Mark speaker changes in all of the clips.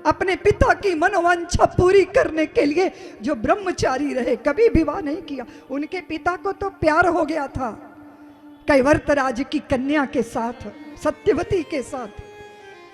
Speaker 1: अपने पिता की मनोवांछा पूरी करने के लिए जो ब्रह्मचारी रहे, कभी विवाह नहीं किया। उनके पिता को तो प्यार हो गया था कैवर्त राज की कन्या के साथ, सत्यवती के साथ।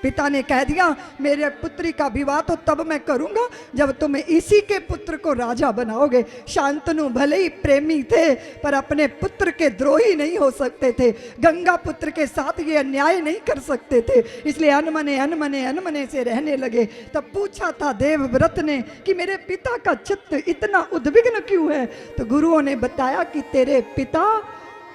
Speaker 1: पिता ने कह दिया मेरे पुत्री का विवाह तो तब मैं करूंगा जब तुम इसी के पुत्र को राजा बनाओगे। शांतनु भले ही प्रेमी थे पर अपने पुत्र के द्रोही नहीं हो सकते थे, गंगा पुत्र के साथ ये अन्याय नहीं कर सकते थे, इसलिए अनमने अनमने अनमने से रहने लगे। तब पूछा था देवव्रत ने कि मेरे पिता का चित्त इतना उद्विग्न क्यों है? तो गुरुओं ने बताया कि तेरे पिता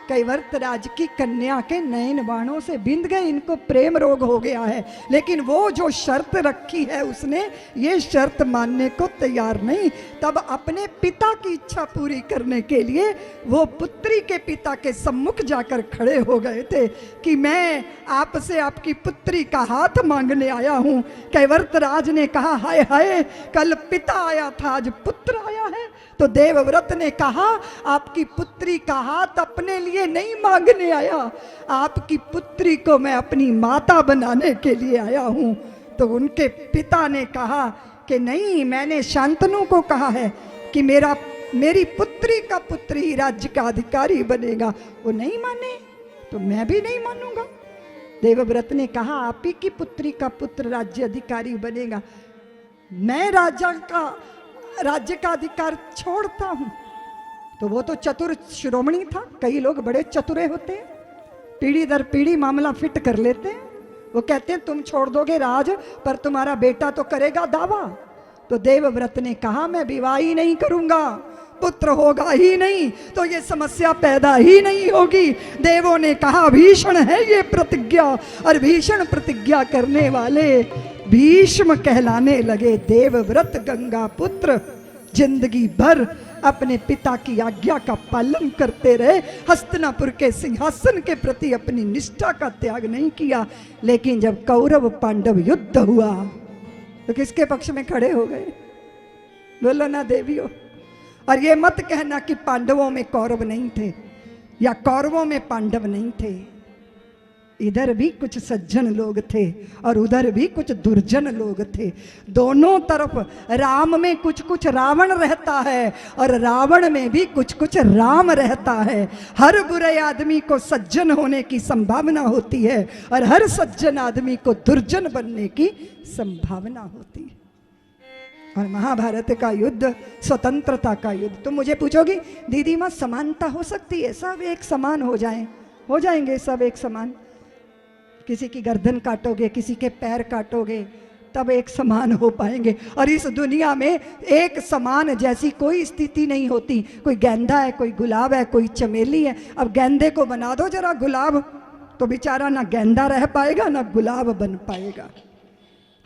Speaker 1: कैवर्त राज की कन्या के नयन बाणों से बिंद गए, इनको प्रेम रोग हो गया है। लेकिन वो जो शर्त रखी है उसने ये शर्त मानने को तैयार नहीं। तब अपने पिता की इच्छा पूरी करने के लिए वो पुत्री के पिता के सम्मुख जाकर खड़े हो गए थे कि मैं आपसे आपकी पुत्री का हाथ मांगने आया हूँ। कैवर्त राज ने कहा हाय हाय, कल पिता आया था आज पुत्र आया है। तो देवव्रत ने कहा आपकी पुत्री का हाथ अपने लिए नहीं मांगने आया, आपकी पुत्री को मैं अपनी माता बनाने के लिए आया हूं। तो उनके पिता ने कहा कि नहीं, मैंने शांतनु को कहा है कि मेरी पुत्री का पुत्र ही राज्य का अधिकारी बनेगा। वो नहीं माने तो मैं भी नहीं मानूंगा। देवव्रत ने कहा आप ही की पुत्री का पुत्र राज्य अधिकारी बनेगा, मैं राज्य का अधिकार छोड़ता हूं। तो वो तो चतुर शिरोमणि था, कई लोग बड़े चतुरे होते हैं, पीढ़ी दर पीढ़ी मामला फिट कर लेते हैं। वो कहते हैं तुम छोड़ दोगे राज पर तुम्हारा बेटा तो करेगा दावा। तो देवव्रत ने कहा मैं विवाह ही नहीं करूंगा, पुत्र होगा ही नहीं तो ये समस्या पैदा ही नहीं होगी। देवों ने कहा भीषण है ये प्रतिज्ञा, और भीषण प्रतिज्ञा करने वाले भीष्म कहलाने लगे। देवव्रत गंगा पुत्र जिंदगी भर अपने पिता की आज्ञा का पालन करते रहे, हस्तिनापुर के सिंहासन के प्रति अपनी निष्ठा का त्याग नहीं किया। लेकिन जब कौरव पांडव युद्ध हुआ तो किसके पक्ष में खड़े हो गए? बोलो ना देवियों। और ये मत कहना कि पांडवों में कौरव नहीं थे या कौरवों में पांडव नहीं थे। इधर भी कुछ सज्जन लोग थे और उधर भी कुछ दुर्जन लोग थे। दोनों तरफ राम में कुछ कुछ रावण रहता है और रावण में भी कुछ कुछ राम रहता है। हर बुरे आदमी को सज्जन होने की संभावना होती है और हर सज्जन आदमी को दुर्जन बनने की संभावना होती है। और महाभारत का युद्ध स्वतंत्रता का युद्ध। तुम मुझे पूछोगी दीदी माँ समानता हो सकती है? सब एक समान हो जाएंगे सब एक समान। किसी की गर्दन काटोगे, किसी के पैर काटोगे, तब एक समान हो पाएंगे। और इस दुनिया में एक समान जैसी कोई स्थिति नहीं होती। कोई गेंदा है, कोई गुलाब है, कोई चमेली है। अब गेंदे को बना दो जरा गुलाब तो बेचारा ना गेंदा रह पाएगा ना गुलाब बन पाएगा।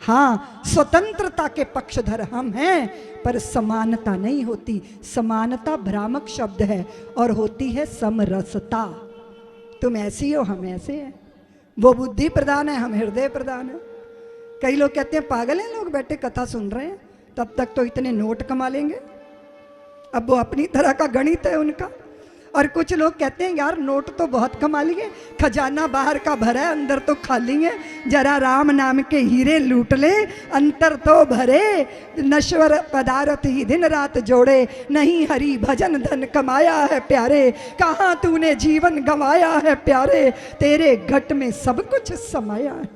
Speaker 1: हाँ, स्वतंत्रता के पक्षधर हम हैं पर समानता नहीं होती। समानता भ्रामक शब्द है और होती है समरसता। तुम ऐसी हो, हम ऐसे हैं। वो बुद्धि प्रदान है, हम हृदय प्रदान है। कई लोग कहते हैं पागल हैं लोग, बैठे कथा सुन रहे हैं, तब तक तो इतने नोट कमा लेंगे। अब वो अपनी तरह का गणित है उनका। और कुछ लोग कहते हैं यार नोट तो बहुत कमा लिए, खजाना बाहर का भरा है अंदर तो खाली है, जरा राम नाम के हीरे लूट ले अंतर तो भरे, नश्वर पदार्थ ही दिन रात जोड़े, नहीं हरि भजन धन कमाया है प्यारे, कहाँ तूने जीवन गंवाया है प्यारे, तेरे घट में सब कुछ समाया है।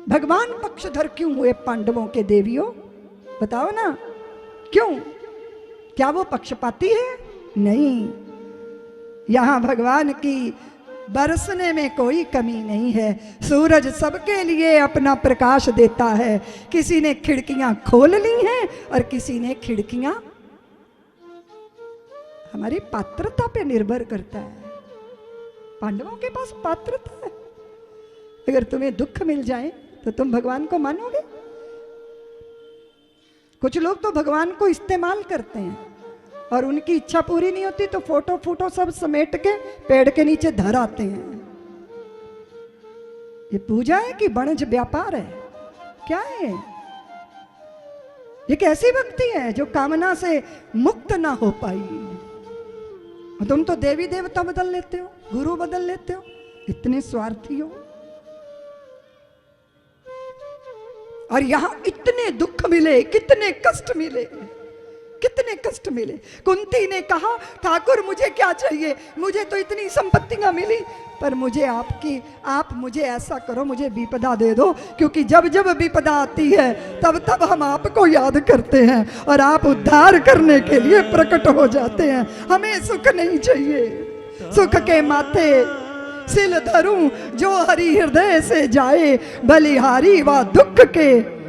Speaker 1: भगवान पक्षधर क्यों हुए पांडवों के देवियों? बताओ ना क्यों? क्या वो पक्षपाती है? नहीं, यहाँ भगवान की बरसने में कोई कमी नहीं है। सूरज सबके लिए अपना प्रकाश देता है। किसी ने खिड़कियां खोल ली हैं और किसी ने खिड़कियां, हमारी पात्रता पे निर्भर करता है। पांडवों के पास पात्रता है। अगर तुम्हें दुख मिल जाए तो तुम भगवान को मानोगे? कुछ लोग तो भगवान को इस्तेमाल करते हैं और उनकी इच्छा पूरी नहीं होती तो फोटो सब समेट के पेड़ के नीचे धर आते हैं। ये पूजा है कि वाणिज्य व्यापार है? क्या है ये? कैसी भक्ति है जो कामना से मुक्त ना हो पाई? तुम तो देवी देवता बदल लेते हो, गुरु बदल लेते हो, इतने स्वार्थी हो। और यहाँ इतने दुख मिले, कितने कष्ट मिले, कितने कष्ट मिले। कुंती ने कहा ठाकुर मुझे क्या चाहिए, मुझे तो इतनी संपत्तियां मिली, पर मुझे आप मुझे ऐसा करो, मुझे विपदा दे दो, क्योंकि जब जब विपदा आती है तब तब हम आपको याद करते हैं और आप उद्धार करने के लिए प्रकट हो जाते हैं। हमें सुख नहीं चाहिए, सुख के माथे सिल धरूं जो हरि हृदय से जाए, बलिहारी व दुख के।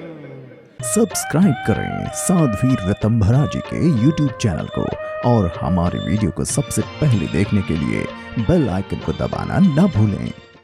Speaker 2: सब्सक्राइब करें साध्वी ऋतंभरा जी के YouTube चैनल को और हमारे वीडियो को सबसे पहले देखने के लिए बेल आइकन को दबाना न भूलें।